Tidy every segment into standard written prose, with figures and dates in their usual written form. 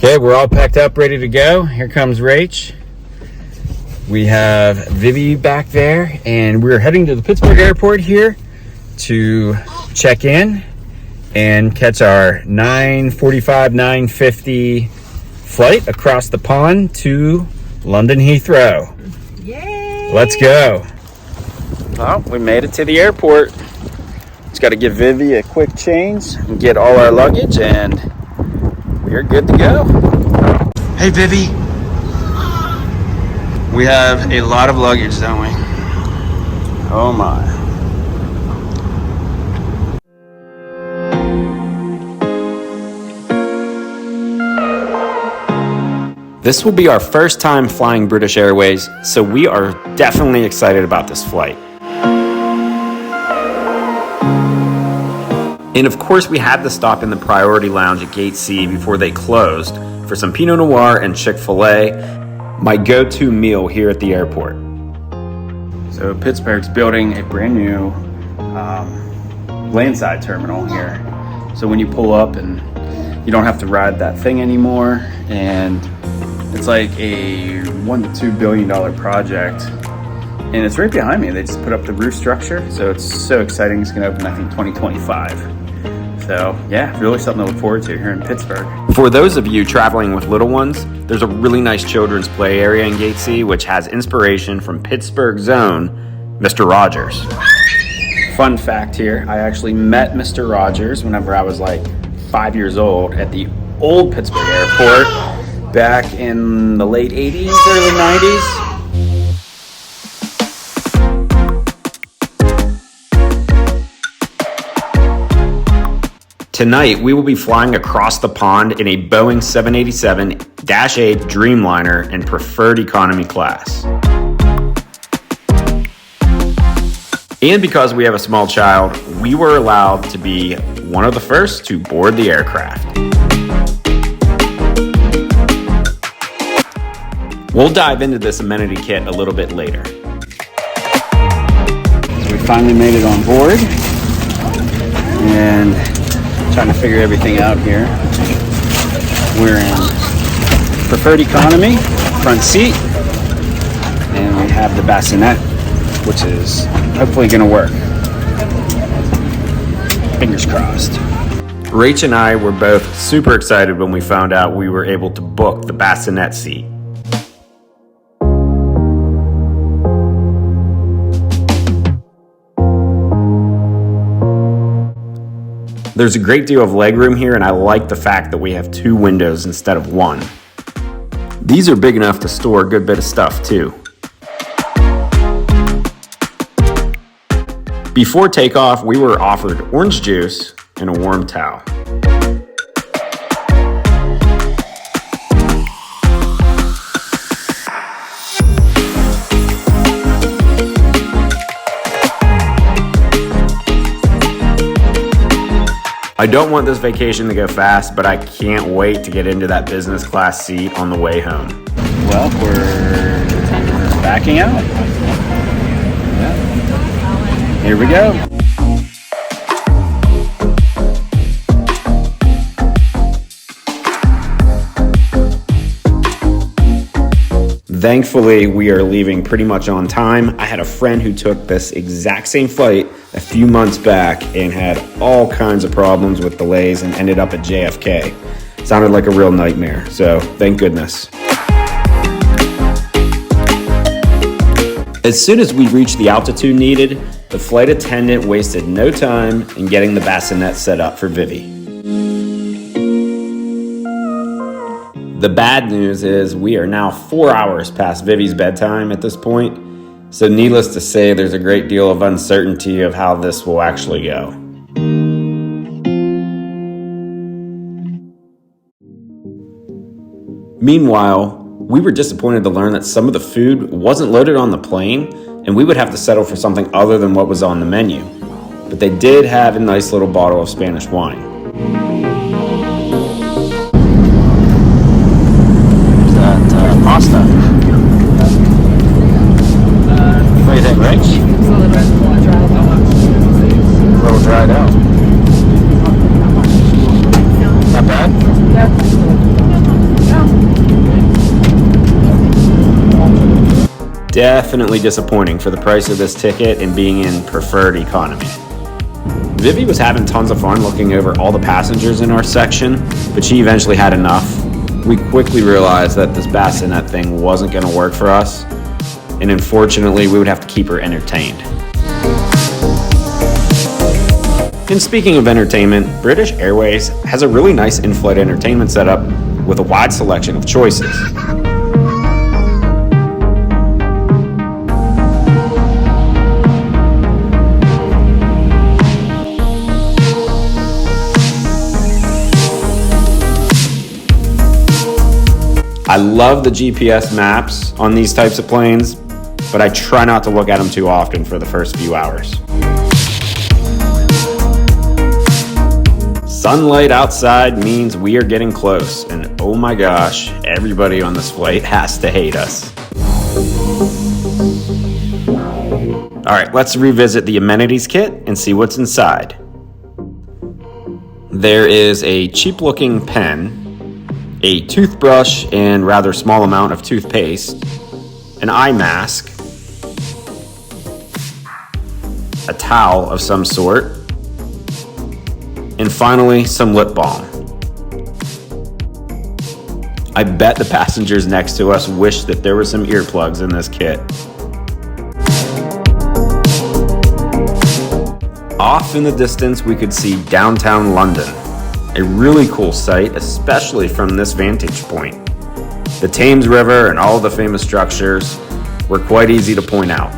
Okay, we're all packed up, ready to go. Here comes Rach. We have Vivi back there, and we're heading to the Pittsburgh airport here to check in and catch our 9:45, 9:50 flight across the pond to London Heathrow. Yay! Let's go. Well, we made it to the airport. Just got to give Vivi a quick change and get all our luggage, and we're good to go. Hey, Vivi. We have a lot of luggage, don't we? Oh my. This will be our first time flying British Airways, so we are definitely excited about this flight. And of course, we had to stop in the Priority Lounge at Gate C before they closed for some Pinot Noir and Chick-fil-A, my go-to meal here at the airport. So Pittsburgh's building a brand new landside terminal here. So when you pull up, and you don't have to ride that thing anymore, and it's like a $1 to $2 billion project. And it's right behind me. They just put up the roof structure. So it's so exciting. It's gonna open, I think, 2025. So yeah, really something to look forward to here in Pittsburgh. For those of you traveling with little ones, there's a really nice children's play area in Gate C, which has inspiration from Pittsburgh's own Mr. Rogers. Fun fact here, I actually met Mr. Rogers whenever I was like 5 years old at the old Pittsburgh airport back in the late 80s, early 90s. Tonight, we will be flying across the pond in a Boeing 787-8 Dreamliner in preferred economy class. And because we have a small child, we were allowed to be one of the first to board the aircraft. We'll dive into this amenity kit a little bit later. So we finally made it on board, and trying to figure everything out here. We're in preferred economy, front seat, and we have the bassinet, which is hopefully gonna work. Fingers crossed. Rach and I were both super excited when we found out we were able to book the bassinet seat. There's a great deal of legroom here, and I like the fact that we have 2 windows instead of 1. These are big enough to store a good bit of stuff too. Before takeoff, we were offered orange juice and a warm towel. I don't want this vacation to go fast, but I can't wait to get into that business class seat on the way home. Well, we're backing out. Yeah. Here we go. Thankfully, we are leaving pretty much on time. I had a friend who took this exact same flight a few months back and had all kinds of problems with delays and ended up at JFK. Sounded like a real nightmare, so thank goodness. As soon as we reached the altitude needed, the flight attendant wasted no time in getting the bassinet set up for Vivi. The bad news is we are now 4 hours past Vivi's bedtime at this point, so needless to say, there's a great deal of uncertainty of how this will actually go. Meanwhile, we were disappointed to learn that some of the food wasn't loaded on the plane, and we would have to settle for something other than what was on the menu. But they did have a nice little bottle of Spanish wine. Pasta. What do you think, Rach? It's a little dried out. A little dried out. Not bad? Yeah. definitely disappointing for the price of this ticket and being in preferred economy. Vivi was having tons of fun looking over all the passengers in our section, but she eventually had enough. We quickly realized that this bassinet thing wasn't going to work for us, and unfortunately we would have to keep her entertained. And speaking of entertainment, British Airways has a really nice in-flight entertainment setup with a wide selection of choices. I love the GPS maps on these types of planes, but I try not to look at them too often for the first few hours. Sunlight outside means we are getting close, and oh my gosh, everybody on this flight has to hate us. All right, let's revisit the amenities kit and see what's inside. There is a cheap-looking pen, a toothbrush and rather small amount of toothpaste, an eye mask, a towel of some sort, and finally some lip balm. I bet the passengers next to us wish that there were some earplugs in this kit. Off in the distance we could see downtown London. A really cool sight, especially from this vantage point. The Thames River and all the famous structures were quite easy to point out.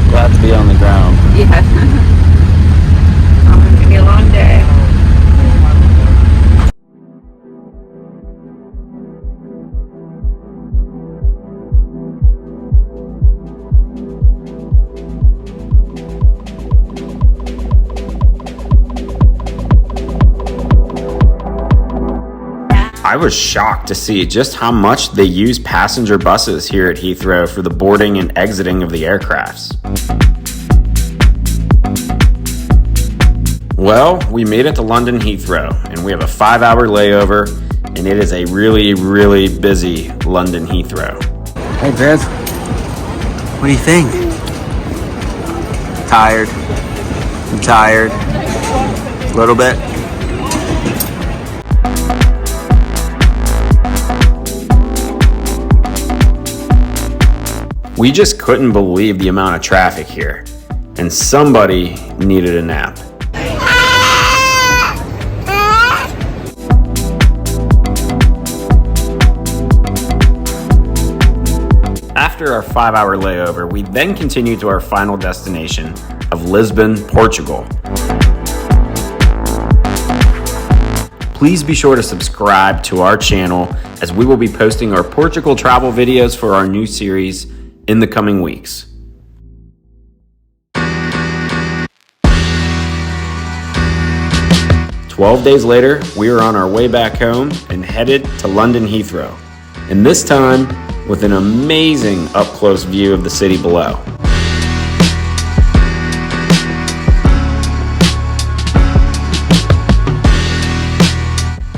Glad to be on the ground. Yeah. It's gonna be a long day. I was shocked to see just how much they use passenger buses here at Heathrow for the boarding and exiting of the aircrafts. Well, we made it to London Heathrow, and we have a 5-hour layover, and it is a really, really busy London Heathrow. Hey, Viv. What do you think? Tired. I'm tired. A little bit. We just couldn't believe the amount of traffic here, and somebody needed a nap. After our 5-hour layover, we then continued to our final destination of Lisbon, Portugal. Please be sure to subscribe to our channel as we will be posting our Portugal travel videos for our new series in the coming weeks. "12 days later, we are on our way back home and headed to London Heathrow, and this time with an amazing up-close view of the city below.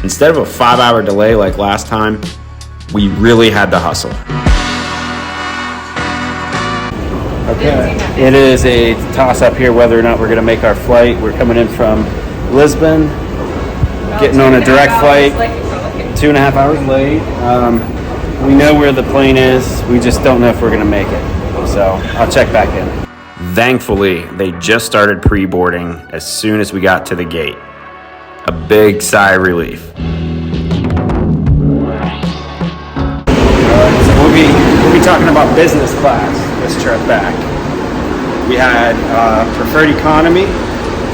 Instead of a 5-hour delay like last time, we really had to hustle. Okay. It is a toss-up here whether or not we're going to make our flight. We're coming in from Lisbon, getting on a direct flight, 2.5 hours late. We know where the plane is. We just don't know if we're going to make it. So I'll check back in. Thankfully, they just started pre-boarding as soon as we got to the gate. A big sigh of relief. So we'll be talking about business class this trip back. We had preferred economy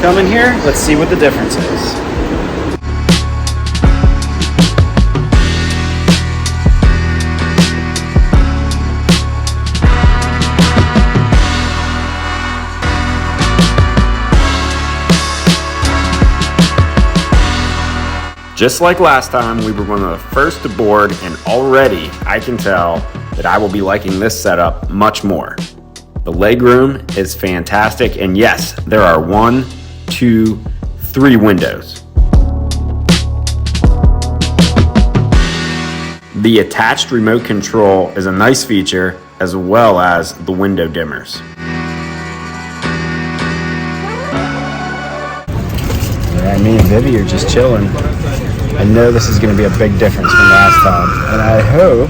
coming here. Let's see what the difference is. Just like last time, we were one of the first to board, and already I can tell that I will be liking this setup much more. The legroom is fantastic, and yes, there are 1, 2, 3 windows. The attached remote control is a nice feature, as well as the window dimmers. Yeah, me and Vivi are just chilling. I know this is going to be a big difference from last time, and I hope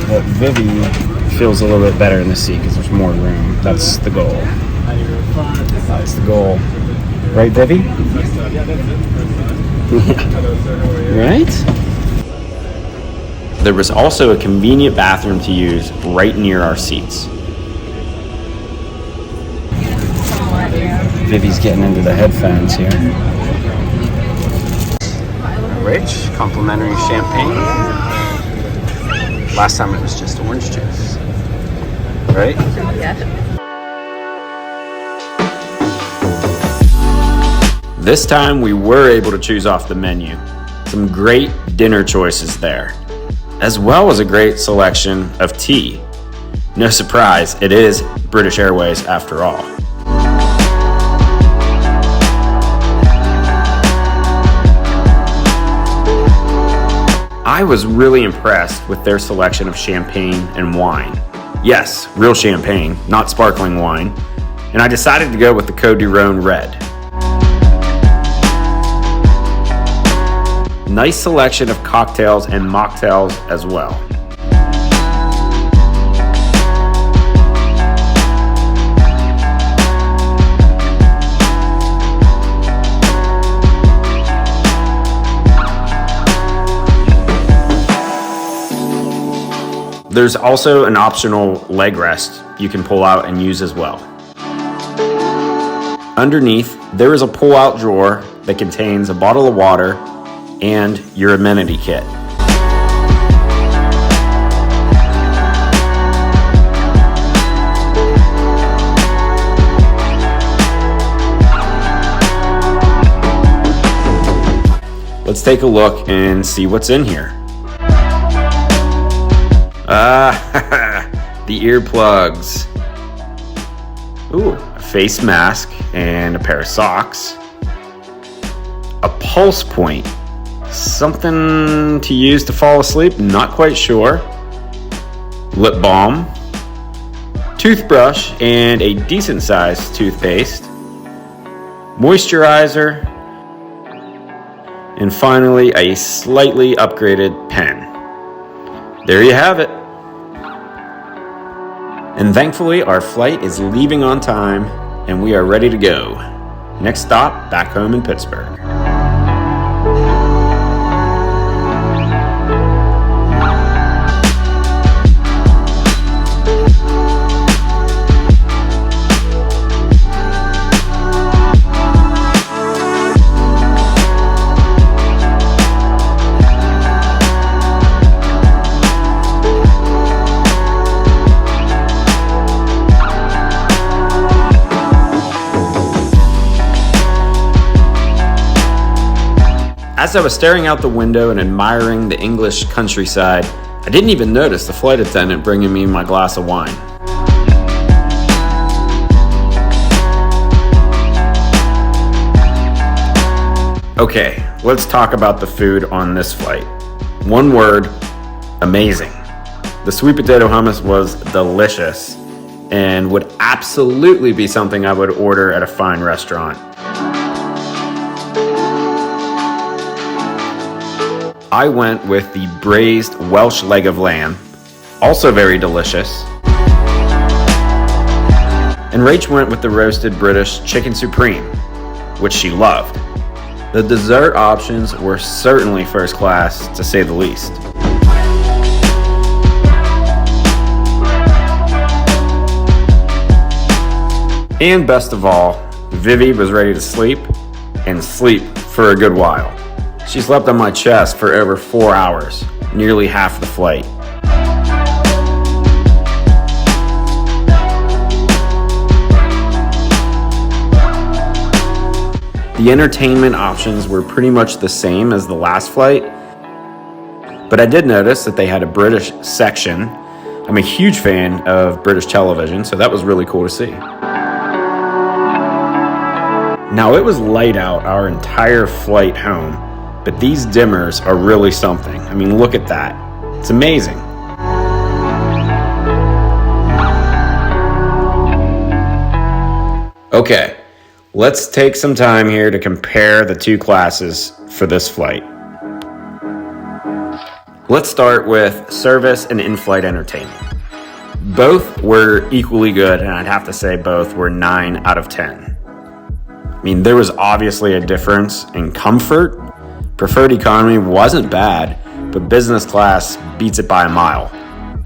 that Vivi feels a little bit better in the seat because there's more room. That's the goal. That's the goal. Right, Vivi? Right? There was also a convenient bathroom to use right near our seats. Vivi's getting into the headphones here. Rach, complimentary champagne. Last time it was just orange juice. Right? Yeah. This time we were able to choose off the menu. Some great dinner choices there, as well as a great selection of tea. No surprise, it is British Airways after all. I was really impressed with their selection of champagne and wine. Yes, real champagne, not sparkling wine. And I decided to go with the Côte du Rhône Red. Nice selection of cocktails and mocktails as well. There's also an optional leg rest you can pull out and use as well. Underneath, there is a pull-out drawer that contains a bottle of water and your amenity kit. Let's take a look and see what's in here. The earplugs. Ooh, a face mask and a pair of socks. A pulse point. Something to use to fall asleep, not quite sure. Lip balm. Toothbrush and a decent sized toothpaste. Moisturizer. And finally, a slightly upgraded pen. There you have it. And thankfully, our flight is leaving on time and we are ready to go. Next stop, back home in Pittsburgh. As I was staring out the window and admiring the English countryside, I didn't even notice the flight attendant bringing me my glass of wine. Okay, let's talk about the food on this flight. One word, amazing. The sweet potato hummus was delicious and would absolutely be something I would order at a fine restaurant. I went with the braised Welsh leg of lamb, also very delicious. And Rach went with the roasted British chicken supreme, which she loved. The dessert options were certainly first class, to say the least. And best of all, Vivi was ready to sleep, and sleep for a good while. She slept on my chest for over 4 hours, nearly half the flight. The entertainment options were pretty much the same as the last flight, but I did notice that they had a British section. I'm a huge fan of British television, so that was really cool to see. Now, it was light out our entire flight home, but these dimmers are really something. I mean, look at that. It's amazing. Okay, let's take some time here to compare the two classes for this flight. Let's start with service and in-flight entertainment. Both were equally good, and I'd have to say both were 9 out of 10. I mean, there was obviously a difference in comfort. Preferred economy wasn't bad, but business class beats it by a mile.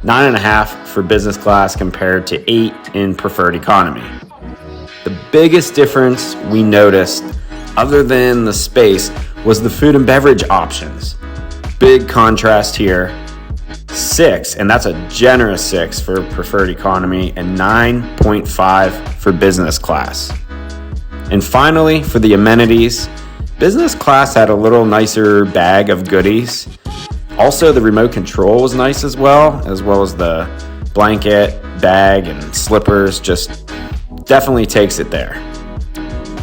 9.5 for business class compared to 8 in preferred economy. The biggest difference we noticed, other than the space, was the food and beverage options. Big contrast here. 6, and that's a generous 6 for preferred economy, and 9.5 for business class. And finally, for the amenities, business class had a little nicer bag of goodies. Also, the remote control was nice as well as the blanket, bag, and slippers. Just definitely takes it there.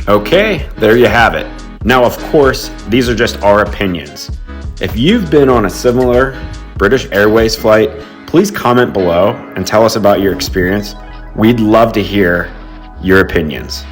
Okay, there you have it. Now, of course, these are just our opinions. If you've been on a similar British Airways flight, please comment below and tell us about your experience. We'd love to hear your opinions.